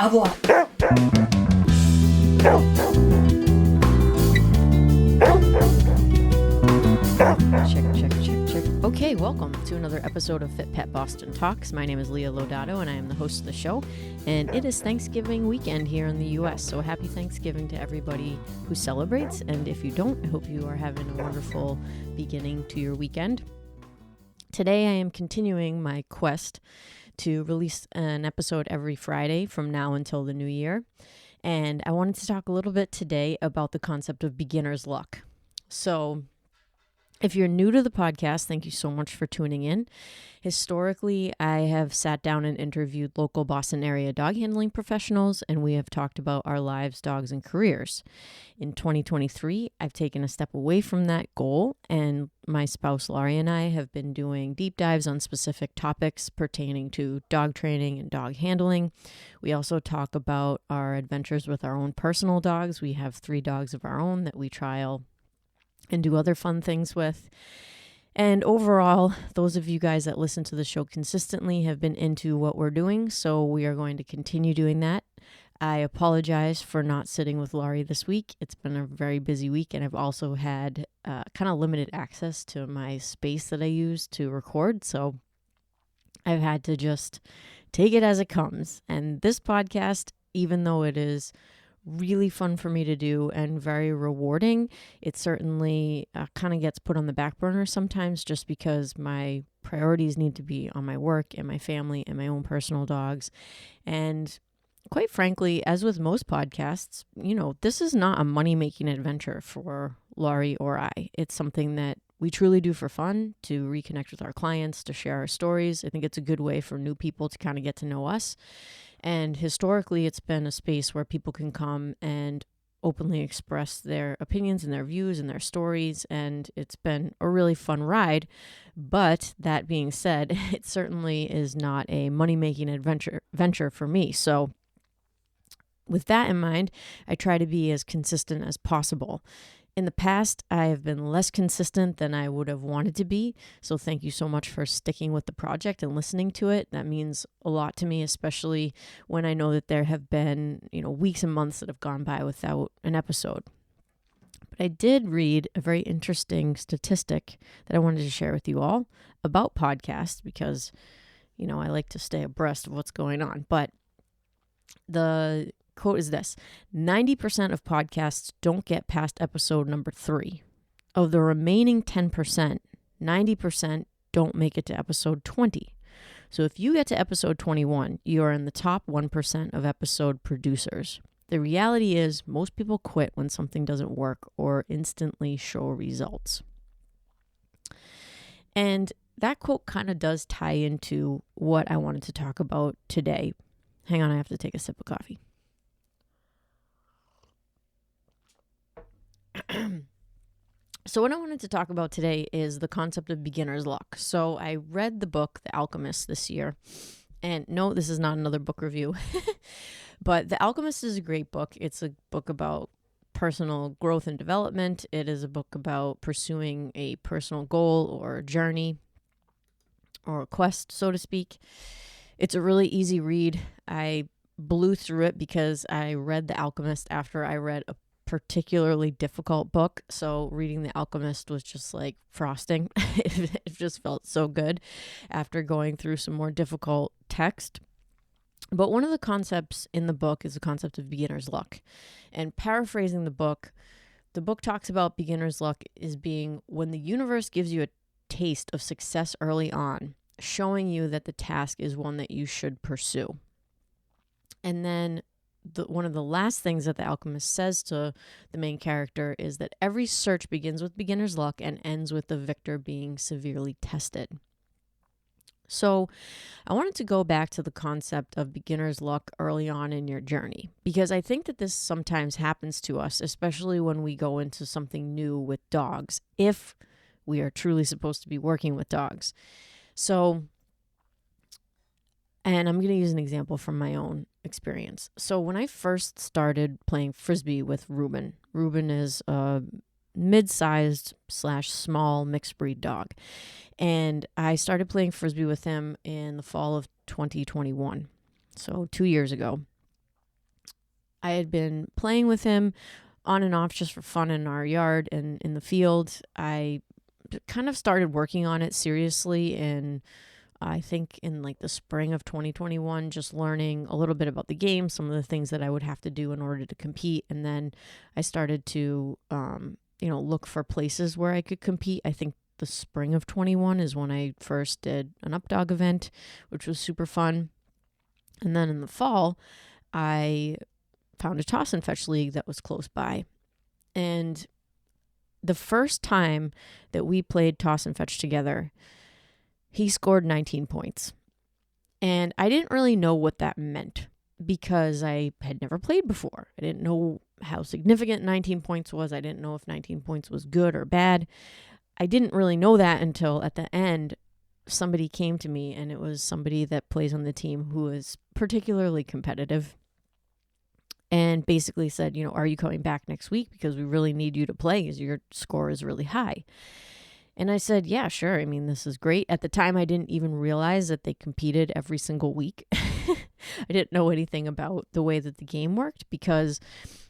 Avoir. Check. Okay, welcome to another episode of FitPet Boston Talks. My name is Leah and I am the host of the show. And it is Thanksgiving weekend here in the U.S., so happy Thanksgiving to everybody who celebrates. And if you don't, I hope you are having a wonderful beginning to your weekend. Today I am continuing my quest to release an episode every Friday from now until the new year. And I wanted to talk a little bit today about the concept of beginner's luck. So if you're new to the podcast, thank you so much for tuning in. Historically, I have sat down and interviewed local Boston area dog handling professionals, and we have talked about our lives, dogs, and careers. In 2023, I've taken a step away from that goal, and my spouse, Laurie, and I have been doing deep dives on specific topics pertaining to dog training and dog handling. We also talk about our adventures with our own personal dogs. We have 3 dogs of our own that we trial and do other fun things with. And overall, those of you guys that listen to the show consistently have been into what we're doing, so we are going to continue doing that. I apologize for not sitting with Laurie this week. It's been a very busy week, and I've also had kind of limited access to my space that I use to record, so I've had to just take it as it comes. And this podcast, even though it is really fun for me to do and very rewarding, it certainly kind of gets put on the back burner sometimes just because my priorities need to be on my work and my family and my own personal dogs. And quite frankly, as with most podcasts, this is not a money-making adventure for Laurie or I. It's something that we truly do for fun, to reconnect with our clients, to share our stories. I think it's a good way for new people to kind of get to know us. And historically, it's been a space where people can come and openly express their opinions and their views and their stories. And it's been a really fun ride. But that being said, it certainly is not a money-making venture for me. So with that in mind, I try to be as consistent as possible. In the past, I have been less consistent than I would have wanted to be. So thank you so much for sticking with the project and listening to it. That means a lot to me, especially when I know that there have been, weeks and months that have gone by without an episode. But I did read a very interesting statistic that I wanted to share with you all about podcasts because, I like to stay abreast of what's going on. But the quote is this: 90% of podcasts don't get past episode number 3. Of the remaining 10%, 90% don't make it to episode 20. So if you get to episode 21, you are in the top 1% of episode producers. The reality is most people quit when something doesn't work or instantly show results. And that quote kind of does tie into what I wanted to talk about today. Hang on, I have to take a sip of coffee. So what I wanted to talk about today is the concept of beginner's luck. So I read the book, The Alchemist, this year. And no, this is not another book review. But The Alchemist is a great book. It's a book about personal growth and development. It is a book about pursuing a personal goal or a journey or a quest, so to speak. It's a really easy read. I blew through it because I read The Alchemist after I read a particularly difficult book. So reading The Alchemist was just like frosting. It just felt so good after going through some more difficult text. But one of the concepts in the book is the concept of beginner's luck. And paraphrasing the book talks about beginner's luck as being when the universe gives you a taste of success early on, showing you that the task is one that you should pursue. And then one of the last things that the alchemist says to the main character is that every search begins with beginner's luck and ends with the victor being severely tested. So I wanted to go back to the concept of beginner's luck early on in your journey, because I think that this sometimes happens to us, especially when we go into something new with dogs, if we are truly supposed to be working with dogs. So, and I'm going to use an example from my own experience. So when I first started playing frisbee with Reuben is a mid-sized / small mixed breed dog. And I started playing frisbee with him in the fall of 2021. So 2 years ago. I had been playing with him on and off just for fun in our yard and in the field. I kind of started working on it seriously I think in like the spring of 2021, just learning a little bit about the game, some of the things that I would have to do in order to compete. And then I started to, look for places where I could compete. I think the spring of 21 is when I first did an updog event, which was super fun. And then in the fall, I found a toss and fetch league that was close by. And the first time that we played toss and fetch together, he scored 19 points. And I didn't really know what that meant because I had never played before. I didn't know how significant 19 points was. I didn't know if 19 points was good or bad. I didn't really know that until at the end, somebody came to me, and it was somebody that plays on the team who is particularly competitive, and basically said, are you coming back next week? Because we really need you to play because your score is really high. And I said, yeah, sure. I mean, this is great. At the time, I didn't even realize that they competed every single week. I didn't know anything about the way that the game worked, because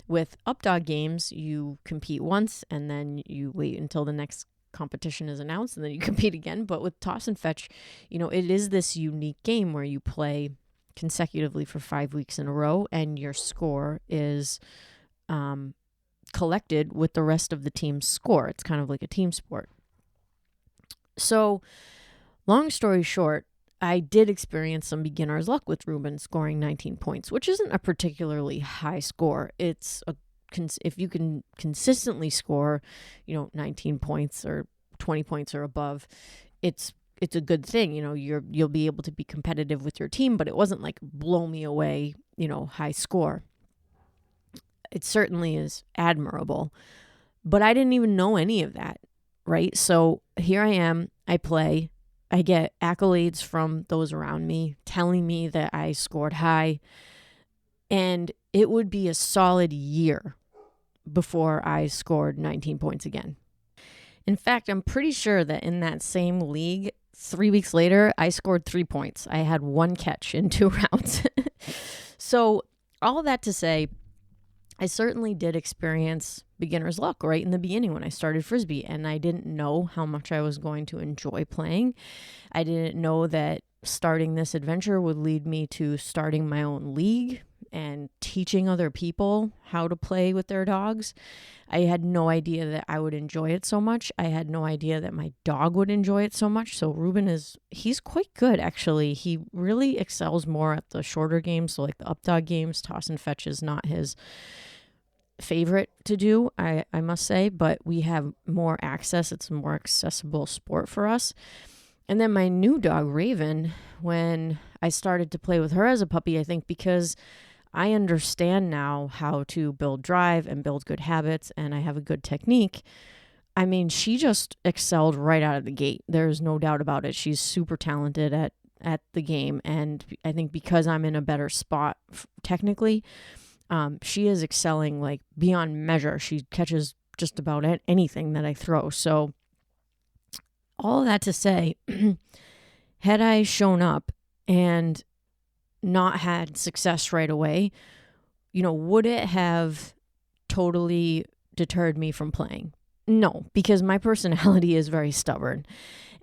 with updog games, you compete once and then you wait until the next competition is announced and then you compete again. But with toss and fetch, it is this unique game where you play consecutively for 5 weeks in a row, and your score is collected with the rest of the team's score. It's kind of like a team sport. So, long story short, I did experience some beginner's luck with Reuben scoring 19 points, which isn't a particularly high score. It's if you can consistently score, 19 points or 20 points or above, it's a good thing. You'll be able to be competitive with your team, but it wasn't like blow me away, high score. It certainly is admirable, but I didn't even know any of that. Right? So here I am, I play, I get accolades from those around me telling me that I scored high, and it would be a solid year before I scored 19 points again. In fact, I'm pretty sure that in that same league, 3 weeks later, I scored 3 points. I had 1 catch in 2 rounds. So all that to say, I certainly did experience beginner's luck right in the beginning when I started frisbee, and I didn't know how much I was going to enjoy playing. I didn't know that starting this adventure would lead me to starting my own league and teaching other people how to play with their dogs. I had no idea that I would enjoy it so much. I had no idea that my dog would enjoy it so much. So Reuben he's quite good, actually. He really excels more at the shorter games. So like the updog games, toss and fetch is not his favorite to do, I must say, but we have more access. It's a more accessible sport for us. And then my new dog, Reuben, when I started to play with her as a puppy, I think because I understand now how to build drive and build good habits, and I have a good technique. I mean, she just excelled right out of the gate. There's no doubt about it. She's super talented at the game. And I think because I'm in a better spot technically, she is excelling like beyond measure. She catches just about anything that I throw. So all that to say, had I shown up and not had success right away, would it have totally deterred me from playing? No, because my personality is very stubborn.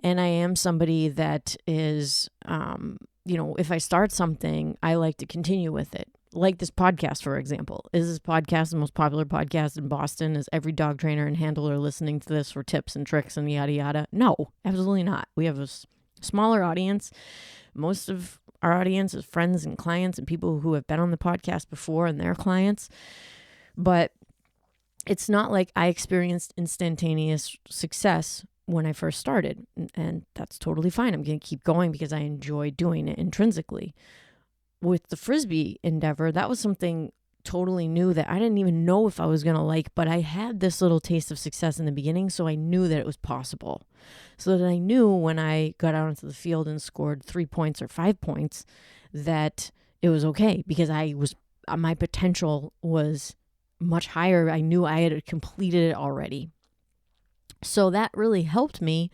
And I am somebody that is, if I start something, I like to continue with it. Like this podcast, for example. Is this podcast the most popular podcast in Boston? Is every dog trainer and handler listening to this for tips and tricks and yada yada? No, absolutely not. We have a smaller audience. Most of our audience is friends and clients and people who have been on the podcast before and their clients. But it's not like I experienced instantaneous success when I first started. And that's totally fine. I'm going to keep going because I enjoy doing it intrinsically. With the frisbee endeavor, that was something totally new that I didn't even know if I was going to like, but I had this little taste of success in the beginning, so I knew that it was possible. So that I knew when I got out into the field and scored 3 points or 5 points that it was okay, because my potential was much higher. I knew I had completed it already. So that really helped me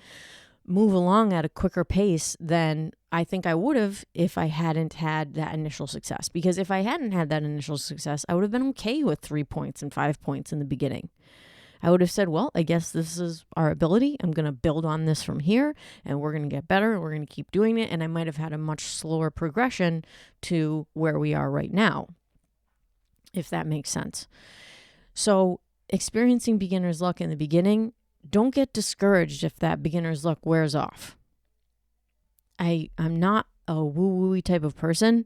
move along at a quicker pace than I think I would have if I hadn't had that initial success. Because if I hadn't had that initial success, I would have been okay with 3 points and 5 points in the beginning. I would have said, well, I guess this is our ability. I'm going to build on this from here, and we're going to get better, and we're going to keep doing it. And I might have had a much slower progression to where we are right now, if that makes sense. So experiencing beginner's luck in the beginning, don't get discouraged if that beginner's luck wears off. I'm not a woo-woo type of person,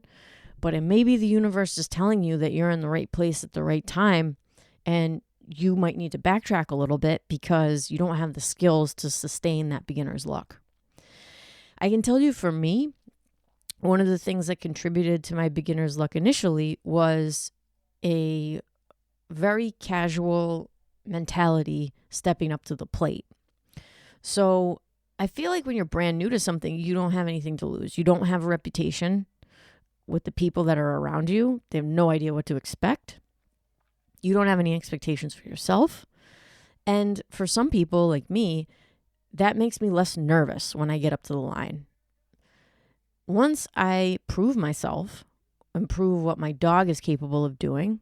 but it may be the universe is telling you that you're in the right place at the right time, and you might need to backtrack a little bit because you don't have the skills to sustain that beginner's luck. I can tell you for me, one of the things that contributed to my beginner's luck initially was a very casual mentality stepping up to the plate. So I feel like when you're brand new to something, you don't have anything to lose. You don't have a reputation with the people that are around you. They have no idea what to expect. You don't have any expectations for yourself. And for some people like me, that makes me less nervous when I get up to the line. Once I prove myself and prove what my dog is capable of doing,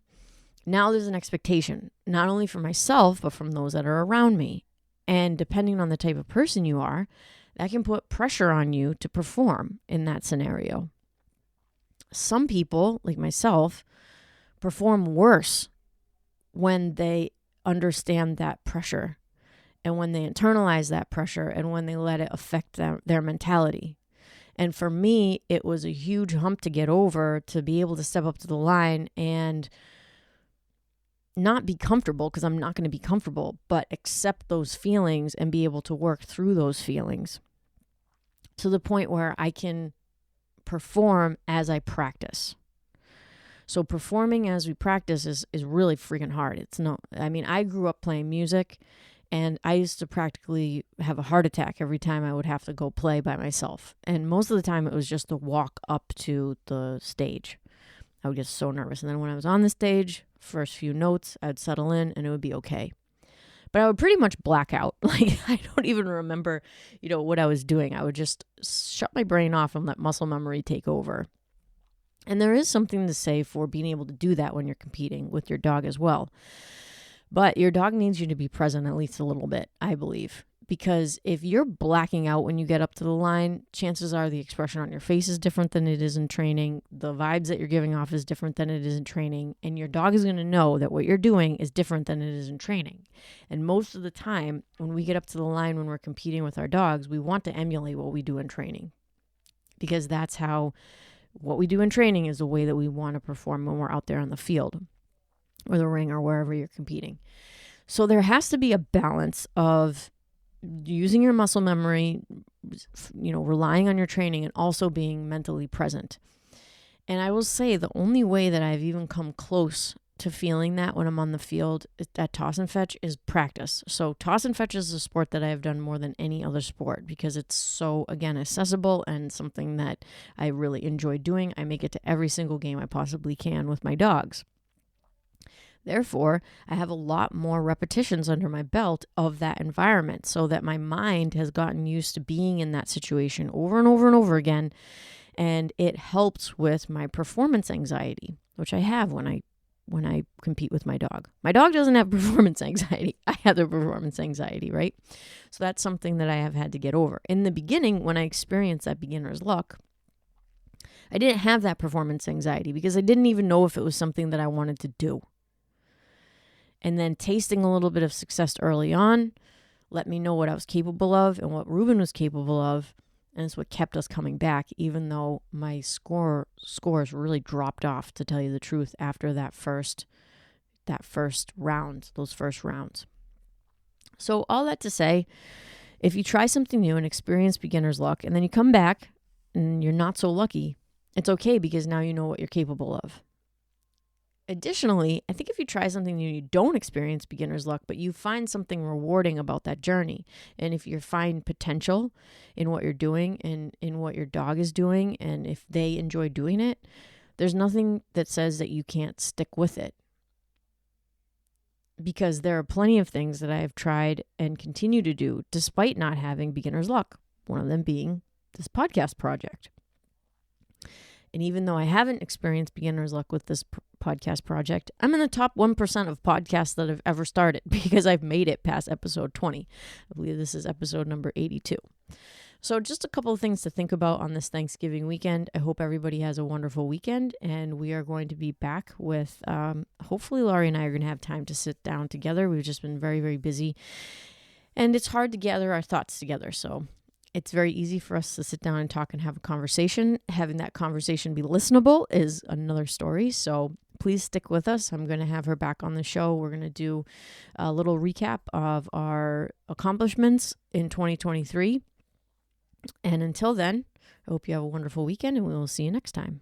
now there's an expectation, not only for myself, but from those that are around me. And depending on the type of person you are, that can put pressure on you to perform in that scenario. Some people, like myself, perform worse when they understand that pressure and when they internalize that pressure and when they let it affect their mentality. And for me, it was a huge hump to get over, to be able to step up to the line and not be comfortable, because I'm not going to be comfortable, but accept those feelings and be able to work through those feelings to the point where I can perform as I practice. So performing as we practice is really freaking hard. I grew up playing music, and I used to practically have a heart attack every time I would have to go play by myself. And most of the time it was just the walk up to the stage. I would get so nervous. And then when I was on the stage, first few notes, I'd settle in and it would be okay. But I would pretty much black out. Like, I don't even remember, what I was doing. I would just shut my brain off and let muscle memory take over. And there is something to say for being able to do that when you're competing with your dog as well. But your dog needs you to be present at least a little bit, I believe. Because if you're blacking out when you get up to the line, chances are the expression on your face is different than it is in training. The vibes that you're giving off is different than it is in training. And your dog is going to know that what you're doing is different than it is in training. And most of the time, when we get up to the line when we're competing with our dogs, we want to emulate what we do in training. Because that's how what we do in training is the way that we want to perform when we're out there on the field or the ring or wherever you're competing. So there has to be a balance of using your muscle memory, relying on your training, and also being mentally present. And I will say the only way that I've even come close to feeling that when I'm on the field at toss and fetch is practice. So toss and fetch is a sport that I have done more than any other sport because it's so, again, accessible and something that I really enjoy doing. I make it to every single game I possibly can with my dogs. Therefore, I have a lot more repetitions under my belt of that environment so that my mind has gotten used to being in that situation over and over and over again. And it helps with my performance anxiety, which I have when I compete with my dog. My dog doesn't have performance anxiety. I have the performance anxiety, right? So that's something that I have had to get over. In the beginning, when I experienced that beginner's luck, I didn't have that performance anxiety because I didn't even know if it was something that I wanted to do. And then tasting a little bit of success early on let me know what I was capable of and what Reuben was capable of. And it's what kept us coming back, even though my scores really dropped off, to tell you the truth, after that first round, those first rounds. So all that to say, if you try something new and experience beginner's luck, and then you come back and you're not so lucky, it's okay because now you know what you're capable of. Additionally, I think if you try something new, you don't experience beginner's luck, but you find something rewarding about that journey. And if you find potential in what you're doing and in what your dog is doing, and if they enjoy doing it, there's nothing that says that you can't stick with it. Because there are plenty of things that I have tried and continue to do despite not having beginner's luck. one of them being this podcast project. And even though I haven't experienced beginner's luck with this podcast project, I'm in the top 1% of podcasts that have ever started because I've made it past episode 20. I believe this is episode number 82. So just a couple of things to think about on this Thanksgiving weekend. I hope everybody has a wonderful weekend, and we are going to be back with, hopefully Laurie and I are going to have time to sit down together. We've just been very, very busy, and it's hard to gather our thoughts together. So it's very easy for us to sit down and talk and have a conversation. Having that conversation be listenable is another story. So please stick with us. I'm going to have her back on the show. We're going to do a little recap of our accomplishments in 2023. And until then, I hope you have a wonderful weekend, and we will see you next time.